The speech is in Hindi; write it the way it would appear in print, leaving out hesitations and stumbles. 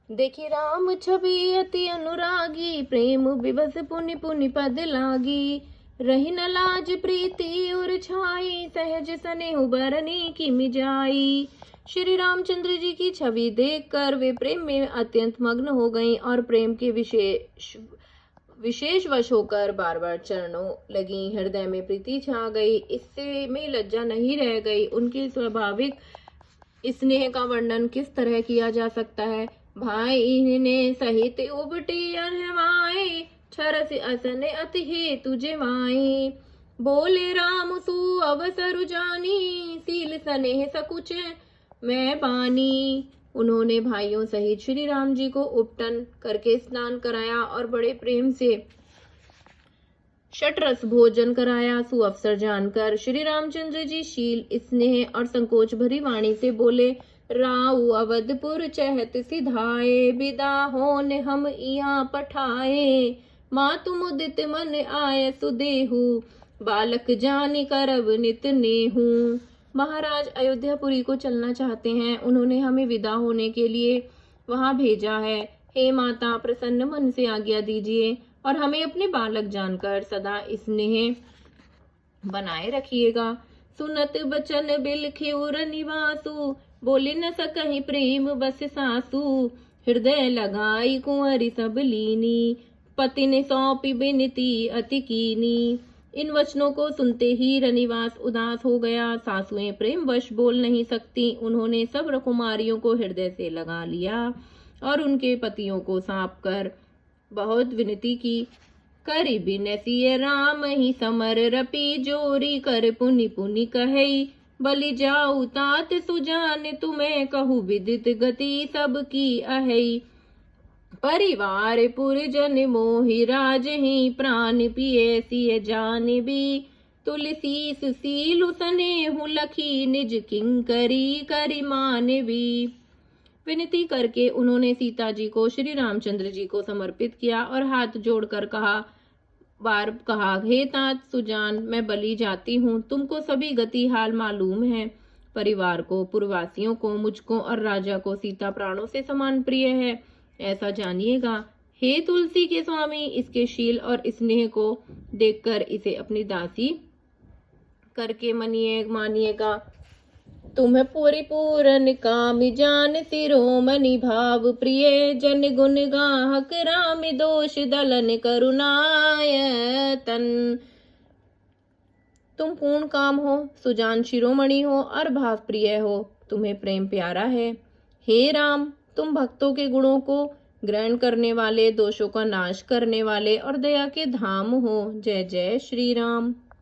देखी राम छवि अति अनुरागी, प्रेम विवश पुनि पुनि पद लागी। रही न लाज प्रीति और छाई, सहज स्नेह बरनी की मिजाई। श्री रामचंद्र जी की छवि देखकर वे प्रेम में अत्यंत मग्न हो गईं और प्रेम के विशेष वश होकर बार बार चरणों लगी। हृदय में प्रीति छा गई, इससे में लज्जा नहीं रह गई। उनकी स्वाभाविक स्नेह का वर्णन किस तरह किया जा सकता है। भाई ने सहित उबटी अनवाए, छरस असने अति हे तुझे वाई। बोले राम सु अवसर जानी, सील स्नेह सकुच मैं बानी। उन्होंने भाइयों सहित श्री राम जी को उपटन करके स्नान कराया और बड़े प्रेम से षटरस भोजन कराया। सुअवसर जानकर श्री रामचंद्र जी शील, स्नेह और संकोच भरी वाणी से बोले, राउ अवधपुर चहत सिधाए, विदा होन हम इहाँ पठाए। मातु मुदित मन आय सुदेहु, बालक जानि करब नित नेहू। महाराज अयोध्यापुरी को चलना चाहते हैं, उन्होंने हमें विदा होने के लिए वहां भेजा है। हे माता, प्रसन्न मन से आज्ञा दीजिए और हमें अपने बालक जानकर सदा स्नेह बनाए रखिएगा। सुनत बचन बिलखिउर निवासु, बोले न सकहि प्रेम बस सासु। हृदय लगाई कुंवरी सब लीनी, पति ने सौंपी बिनती अति कीनी। इन वचनों को सुनते ही रनिवास उदास हो गया। सासुएं प्रेम वश बोल नहीं सकती। उन्होंने सब कुमारियों को हृदय से लगा लिया और उनके पतियों को सौंप कर बहुत विनती की। करि बिनसिय राम ही समर रपी, जोरी कर पुनि पुनि कहई। बलि जाऊ तात सुजान, तुम्हें कहू विदित गति सबकी अहई। परिवार पुरजन मोहि राजहि, प्राण पिए सिय जानबी। तुलसी सुशीलु स्नेहु लखी, निज किंकरी करि मानबी। विनती करके उन्होंने सीता जी को श्री रामचंद्र जी को समर्पित किया और हाथ जोड़कर कहा, हे तात सुजान, मैं बलि जाती हूँ। तुमको सभी गति हाल मालूम है। परिवार को, पुरवासियों को, मुझको और राजा को सीता प्राणों से समान प्रिय है, ऐसा जानिएगा। हे तुलसी के स्वामी, इसके शील और स्नेह को देखकर इसे अपनी दासी करके मानिएगा। तुम्हें पूरी पूरन काम जान, शिरोमणि भाव प्रिय। जन गुण गाहक राम, दोष दलन करुणायतन। तुम पूर्ण काम हो, सुजान शिरोमणि हो और भाव प्रिय हो, तुम्हें प्रेम प्यारा है। हे राम, तुम भक्तों के गुणों को ग्रहण करने वाले, दोषों का नाश करने वाले और दया के धाम हो। जय जय श्री राम।